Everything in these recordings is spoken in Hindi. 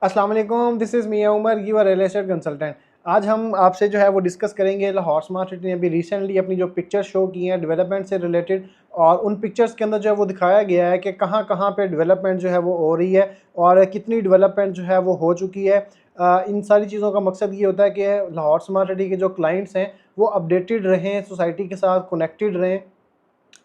अस्सलाम वालेकुम, this is Miyan Umar, your real estate consultant. आज हम आपसे जो है वो डिस्कस करेंगे लाहौर स्मार्ट सिटी ने अभी रिसेंटली अपनी जो पिक्चर शो की हैं डेवलपमेंट से रिलेटेड, और उन पिक्चर्स के अंदर जो है वो दिखाया गया है कि कहाँ कहाँ पे डेवलपमेंट जो है वो हो रही है और कितनी डेवलपमेंट जो है वो हो चुकी है। इन सारी चीज़ों का मकसद ये होता है कि लाहौर स्मार्ट सिटी के जो क्लाइंट्स हैं वो अपडेटेड रहें, सोसाइटी के साथ कनेक्टेड रहें,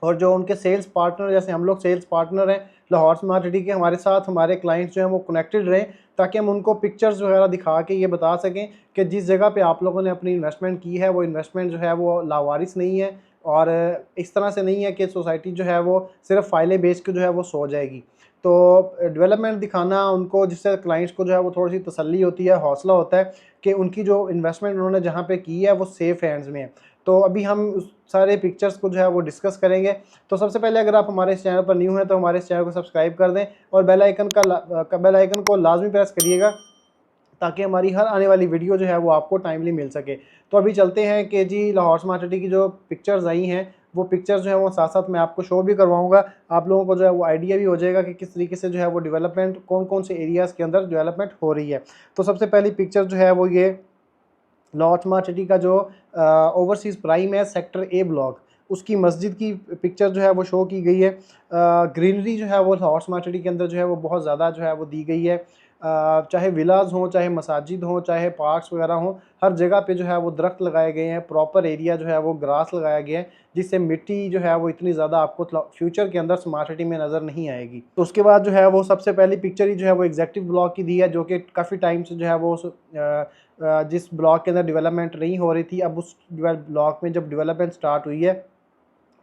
और जो उनके सेल्स पार्टनर, जैसे हम लोग सेल्स पार्टनर हैं लाहौर स्मार्ट सिटी के, हमारे साथ हमारे क्लाइंट्स जो हैं वो कनेक्टेड रहें, ताकि हम उनको पिक्चर्स वगैरह दिखा के ये बता सकें कि जिस जगह पे आप लोगों ने अपनी इन्वेस्टमेंट की है वो इन्वेस्टमेंट जो है वो लावारिस नहीं है, और इस तरह से नहीं है कि सोसाइटी जो है वो सिर्फ फाइलें बेच के जो है वो सो जाएगी। तो डेवलपमेंट दिखाना उनको, जिससे क्लाइंट्स को जो है वो थोड़ी सी तसल्ली होती है, हौसला होता है कि उनकी जो इन्वेस्टमेंट उन्होंने जहाँ पे की है वो सेफ़ हैंड्स में है। तो अभी हम उस सारे पिक्चर्स को जो है वो डिस्कस करेंगे। तो सबसे पहले, अगर आप हमारे इस चैनल पर न्यू हैं तो हमारे इस चैनल को सब्सक्राइब कर दें और बेल आइकन को लाजमी प्रेस करिएगा, ताकि हमारी हर आने वाली वीडियो जो है वो आपको टाइमली मिल सके। तो अभी चलते हैं कि जी लाहौर स्मार्ट सिटी की जो पिक्चर्स आई हैं, वो पिक्चर्स जो है वो साथ साथ मैं आपको शो भी करवाऊंगा। आप लोगों को जो है वो आइडिया भी हो जाएगा कि किस तरीके से जो है वो डेवलपमेंट कौन कौन से एरियाज़ के अंदर डेवलपमेंट हो रही है। तो सबसे पहली पिक्चर जो है वो ये लाहौर स्मार्ट सिटी का जो ओवरसीज़ प्राइम है सेक्टर ए ब्लॉक, उसकी मस्जिद की पिक्चर जो है वो शो की गई है। ग्रीनरी जो है वो लाहौर स्मार्ट सिटी के अंदर जो है वो बहुत ज़्यादा जो है वो दी गई है। चाहे विलाज हों, चाहे मसाजिद हों, चाहे पार्क्स वगैरह हों, हर जगह पे जो है वो दरख्त लगाए गए हैं, प्रॉपर एरिया जो है वो ग्रास लगाया गया है, जिससे मिट्टी जो है वो इतनी ज़्यादा आपको फ्यूचर के अंदर स्मार्ट सिटी में नज़र नहीं आएगी। तो उसके बाद जो है वो सबसे पहली पिक्चर ही जो है वो एग्जेक्टिव ब्लॉक की दी है, जो कि काफ़ी टाइम से जो है वो जिस ब्लॉक के अंदर डेवलपमेंट नहीं हो रही थी, अब उस ब्लॉक में जब डेवलपमेंट स्टार्ट हुई है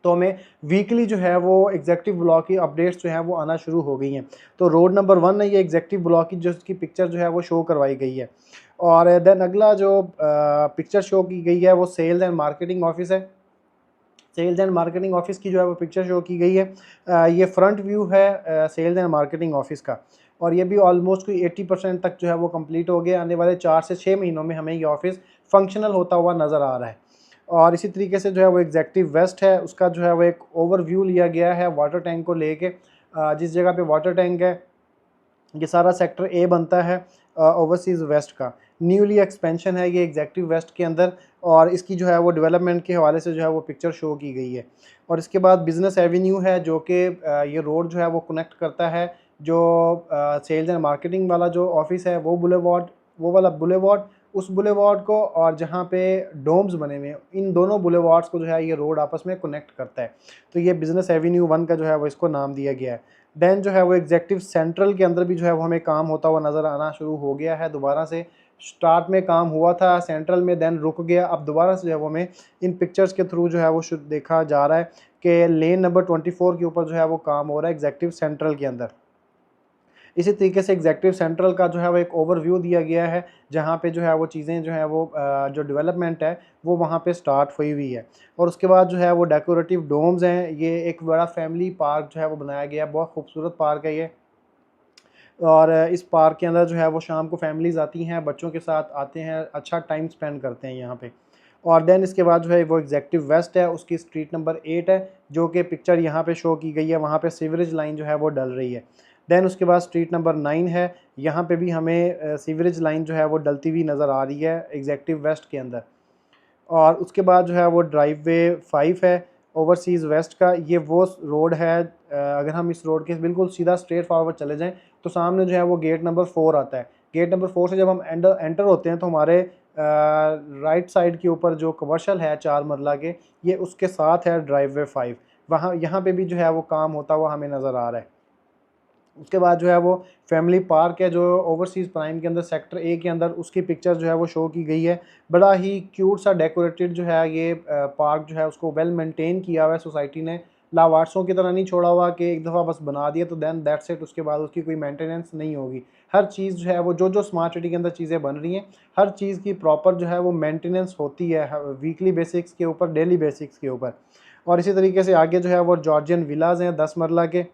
तो हमें वीकली जो है वो एग्जेक्टिव ब्लॉक की अपडेट्स जो हैं वो आना शुरू हो गई हैं। तो रोड नंबर 1 है ये एग्जेक्टिव ब्लॉक की, जो इसकी पिक्चर जो है वो शो करवाई गई है। और देन अगला जो पिक्चर शो की गई है वो सेल्स एंड मार्केटिंग ऑफिस है। सेल्स एंड मार्केटिंग ऑफिस की जो है वो पिक्चर शो की गई है। ये फ्रंट व्यू है सेल्स एंड मार्केटिंग ऑफिस का, और ये भी ऑलमोस्ट कोई 80% तक जो है वो कंप्लीट हो गया। आने वाले 4 से 6 महीनों में हमें ये ऑफिस फंक्शनल होता हुआ नज़र आ रहा है। और इसी तरीके से जो है वो एग्जेक्टिव वेस्ट है, उसका जो है वो एक ओवरव्यू लिया गया है वाटर टैंक को लेके। जिस जगह पे वाटर टैंक है, ये सारा सेक्टर ए बनता है ओवरसीज़ वेस्ट का। न्यूली एक्सपेंशन है ये एग्जेक्टिव वेस्ट के अंदर, और इसकी जो है वो डेवलपमेंट के हवाले से जो है वो पिक्चर शो की गई है। और इसके बाद बिज़नेस एवेन्यू है, जो कि ये रोड जो है वो कनेक्ट करता है जो सेल्स एंड मार्केटिंग वाला जो ऑफिस है, वो वाला बुलेवार्ड, उस बुलेवार्ड को, और जहाँ पे डोम्स बने हुए हैं, इन दोनों बुलेवार्ड्स को जो है ये रोड आपस में कनेक्ट करता है। तो ये बिज़नेस एवेन्यू 1 का जो है वो इसको नाम दिया गया है। देन जो है वो एग्जेक्टिव सेंट्रल के अंदर भी जो है वो हमें काम होता हुआ नज़र आना शुरू हो गया है। दोबारा से स्टार्ट में काम हुआ था सेंट्रल में, देन रुक गया, अब दोबारा से जो है वो हमें इन पिक्चर्स के थ्रू जो है वो देखा जा रहा है कि लेन नंबर 24 के ऊपर जो है वो काम हो रहा है एग्जेक्टिव सेंट्रल के अंदर। इसी तरीके से एग्जेक्टिव सेंट्रल का जो है वो एक ओवरव्यू दिया गया है, जहाँ पे जो है वो चीज़ें जो है वो जो डेवलपमेंट है वो वहाँ पे स्टार्ट हुई हुई है। और उसके बाद जो है वो डेकोरेटिव डोम्स हैं, ये एक बड़ा फैमिली पार्क जो है वो बनाया गया है, बहुत खूबसूरत पार्क है ये। और इस पार्क के अंदर जो है वो शाम को फैमिलीज़ आती हैं, बच्चों के साथ आते हैं, अच्छा टाइम स्पेंड करते हैं यहाँ पे। और देन इसके बाद जो है वो एग्जेक्टिव वेस्ट है, उसकी स्ट्रीट नंबर 8 है, जो कि पिक्चर यहाँ पे शो की गई है, वहाँ पे सीवरेज लाइन जो है वो डल रही है। देन उसके बाद स्ट्रीट नंबर 9 है, यहाँ पे भी हमें सीवरेज लाइन जो है वो डलती हुई नज़र आ रही है एग्जेक्टिव वेस्ट के अंदर। और उसके बाद जो है वो ड्राइववे 5 है ओवरसीज़ वेस्ट का, ये वो रोड है, अगर हम इस रोड के बिल्कुल सीधा स्ट्रेट फॉरवर्ड चले जाएं तो सामने जो है वो गेट नंबर 4 आता है। गेट नंबर 4 से जब हम एंटर होते हैं तो हमारे राइट साइड के ऊपर जो कमर्शल है 4 मरला के, ये उसके साथ है ड्राइववे 5, वहाँ यहाँ पे भी जो है वो काम होता हुआ हमें नज़र आ रहा है। उसके बाद जो है वो फैमिली पार्क है, जो ओवरसीज़ प्राइम के अंदर सेक्टर ए के अंदर, उसकी पिक्चर जो है वो शो की गई है। बड़ा ही क्यूट सा डेकोरेटेड जो है ये पार्क जो है, उसको वेल मेंटेन किया हुआ है सोसाइटी ने। लावारसों की तरह नहीं छोड़ा हुआ कि एक दफ़ा बस बना दिया तो देन दैट्स इट, उसके बाद उसकी कोई मेंटेनेंस नहीं होगी। हर चीज़ जो है वो जो जो स्मार्ट सिटी के अंदर चीज़ें बन रही हैं, हर चीज़ की प्रॉपर जो है वो मेंटेनेंस होती है वीकली बेसिक्स के ऊपर, डेली बेसिक्स के ऊपर। और इसी तरीके से आगे जो है वो जॉर्जियन विलाज हैं 10 मरला के,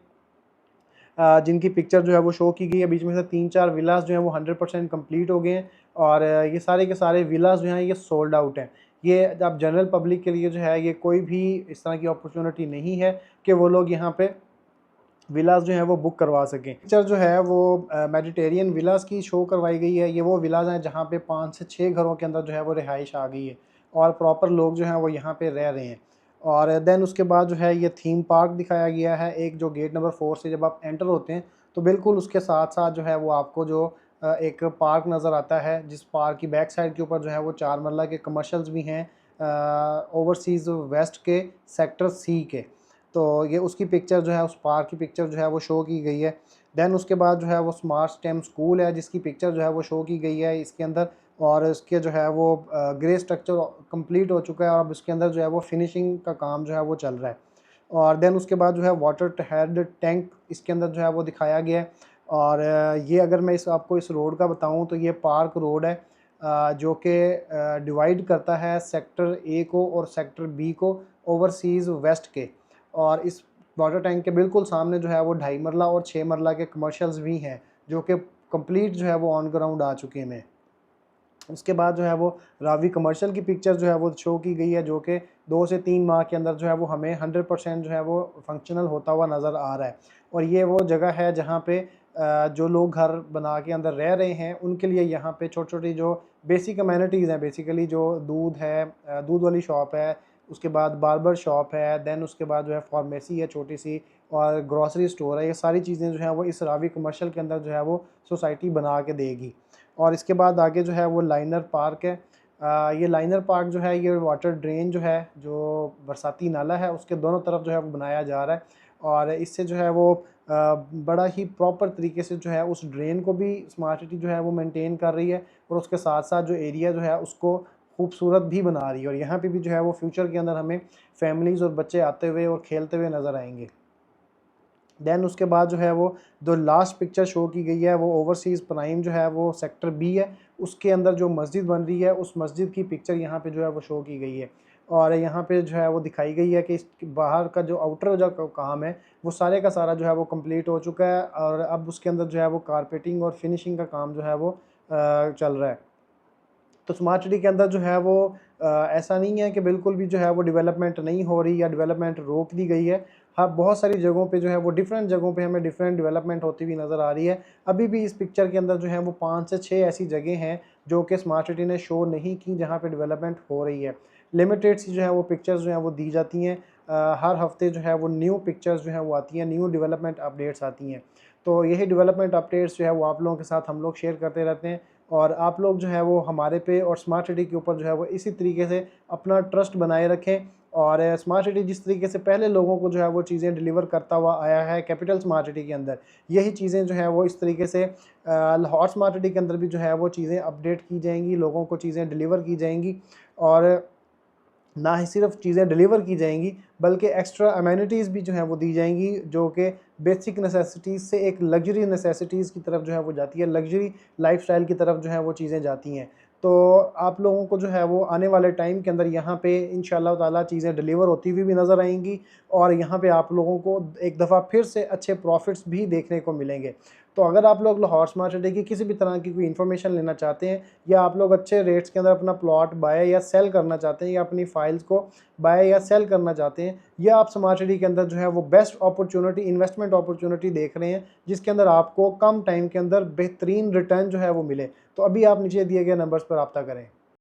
जिनकी पिक्चर जो है वो शो की गई है। बीच में से 3-4 विलास जो हैं वो 100% कंप्लीट हो गए हैं, और ये सारे के सारे विलास जो हैं ये सोल्ड आउट हैं। ये अब जनरल पब्लिक के लिए जो है ये कोई भी इस तरह की अपॉर्चुनिटी नहीं है कि वो लोग यहाँ पे विलास जो है वो बुक करवा सकें। पिक्चर जो है वो मेडिटेरियन विलास की शो करवाई गई है। ये वो विलास हैं जहाँ पे 5 से 6 घरों के अंदर जो है वो रिहाइश आ गई है और प्रॉपर लोग जो हैं वो यहाँ पे रह रहे हैं। और देन उसके बाद जो है ये थीम पार्क दिखाया गया है। एक जो गेट नंबर 4 से जब आप एंटर होते हैं तो बिल्कुल उसके साथ साथ जो है वो आपको जो एक पार्क नज़र आता है, जिस पार्क की बैक साइड के ऊपर जो है वो 4 मरला के कमर्शल्स भी हैं ओवरसीज़ वेस्ट के सेक्टर सी के। तो ये उसकी पिक्चर जो है, उस पार्क की पिक्चर जो है वो शो की गई है। देन उसके बाद जो है वो स्मार्ट स्टेम स्कूल है जिसकी पिक्चर जो है वो शो की गई है इसके अंदर। और इसके जो है वो ग्रे स्ट्रक्चर कंप्लीट हो चुका है और अब इसके अंदर जो है वो फिनिशिंग का काम जो है वो चल रहा है। और देन उसके बाद जो है वाटर हेड टैंक इसके अंदर जो है वो दिखाया गया है। और ये अगर मैं आपको इस रोड का बताऊं तो ये पार्क रोड है जो कि डिवाइड करता है सेक्टर ए को और सेक्टर बी को ओवरसीज़ वेस्ट के। और इस वाटर टैंक के बिल्कुल सामने जो है वो 2.5 मरला और 6 मरला के कमर्शियल्स भी हैं जो कि कंप्लीट जो है वो ऑन ग्राउंड आ चुके हैं। उसके बाद जो है वो रावी कमर्शियल की पिक्चर जो है वो शो की गई है जो कि 2 से 3 माह के अंदर जो है वो हमें 100% जो है वो फंक्शनल होता हुआ नज़र आ रहा है। और ये वो जगह है जहाँ पे जो लोग घर बना के अंदर रह रहे हैं उनके लिए यहाँ पे छोटी छोटी जो बेसिक अमेनिटीज़ हैं, बेसिकली जो दूध है, दूध वाली शॉप है, उसके बाद बार्बर शॉप है, देन उसके बाद जो है फार्मेसी है छोटी सी, और ग्रॉसरी स्टोर है। ये सारी चीज़ें जो है वो इस रावी कमर्शियल के अंदर जो है वो सोसाइटी बना के देगी। और इसके बाद आगे जो है वो लाइनर पार्क है। ये लाइनर पार्क जो है ये वाटर ड्रेन जो है, जो बरसाती नाला है, उसके दोनों तरफ जो है वो बनाया जा रहा है। और इससे जो है वो बड़ा ही प्रॉपर तरीके से जो है उस ड्रेन को भी स्मार्ट सिटी जो है वो मेंटेन कर रही है और उसके साथ साथ जो एरिया जो है उसको खूबसूरत भी बना रही है। और यहाँ पे भी जो है वो फ्यूचर के अंदर हमें फैमिलीज़ और बच्चे आते हुए और खेलते हुए नज़र आएंगे। देन उसके बाद जो है वो जो लास्ट पिक्चर शो की गई है वो ओवरसीज़ प्राइम जो है वो सेक्टर बी है, उसके अंदर जो मस्जिद बन रही है उस मस्जिद की पिक्चर यहाँ पे जो है वो शो की गई है। और यहाँ पे जो है वो दिखाई गई है कि इस बाहर का जो आउटर जो काम है वो सारे का सारा जो है वो कंप्लीट हो चुका है और अब उसके अंदर जो है वो कारपेटिंग और फिनिशिंग का काम जो है वो चल रहा है। तो स्मार्ट सिटी के अंदर जो है वो ऐसा नहीं है कि बिल्कुल भी जो है वो डेवलपमेंट नहीं हो रही या डेवलपमेंट रोक दी गई है। हाँ, बहुत सारी जगहों पे जो है वो डिफरेंट जगहों पे हमें डिफरेंट डेवलपमेंट होती हुई नज़र आ रही है। अभी भी इस पिक्चर के अंदर जो है वो 5 से 6 ऐसी जगह हैं जो कि स्मार्ट सिटी ने शो नहीं की जहाँ पे डेवलपमेंट हो रही है। लिमिटेड सी जो है वो पिक्चर्स जो हैं वो दी जाती हैं। हर हफ्ते जो है वो न्यू पिक्चर्स जो हैं वो आती हैं, न्यू डेवलपमेंट अपडेट्स आती हैं। तो यही डेवलपमेंट अपडेट्स जो है वो आप लोगों के साथ हम लोग शेयर करते रहते हैं। और आप लोग जो है वो हमारे पे और स्मार्ट सिटी के ऊपर जो है वो इसी तरीके से अपना ट्रस्ट बनाए रखें। और स्मार्ट सिटी जिस तरीके से पहले लोगों को जो है वो चीज़ें डिलीवर करता हुआ आया है कैपिटल स्मार्ट सिटी के अंदर, यही चीज़ें जो है वो इस तरीके से लाहौर स्मार्ट सिटी के अंदर भी जो है वो चीज़ें अपडेट की जाएंगी, लोगों को चीज़ें डिलीवर की जाएंगी। और ना ही सिर्फ चीज़ें डिलीवर की जाएंगी बल्कि एक्स्ट्रा अमेनिटीज़ भी जो हैं वो दी जाएंगी जो कि बेसिक नेसेसिटीज़ से एक लग्जरी नेसेसिटीज़ की तरफ जो है वो जाती है, लग्जरी लाइफस्टाइल की तरफ जो है वो चीज़ें जाती हैं। तो आप लोगों को जो है वो आने वाले टाइम के अंदर यहाँ पे इंशाल्लाह ताला चीज़ें डिलीवर होती हुई भी नज़र आएंगी और यहाँ पे आप लोगों को एक दफ़ा फिर से अच्छे प्रॉफिट्स भी देखने को मिलेंगे। तो अगर आप लोग लाहौर स्मार्ट सिटी की किसी भी तरह की कोई इन्फॉर्मेशन लेना चाहते हैं या आप लोग अच्छे रेट्स के अंदर अपना प्लॉट बाय या सेल करना चाहते हैं या अपनी फाइल्स को बाय या सेल करना चाहते हैं, या आप स्मार्ट सिटी के अंदर जो है वो बेस्ट अपॉर्चुनिटी, इन्वेस्टमेंट अपॉर्चुनिटी देख रहे हैं जिसके अंदर आपको कम टाइम के अंदर बेहतरीन रिटर्न जो है वो मिले, तो अभी आप नीचे दिए गए नंबर्स पर रब्ता करें।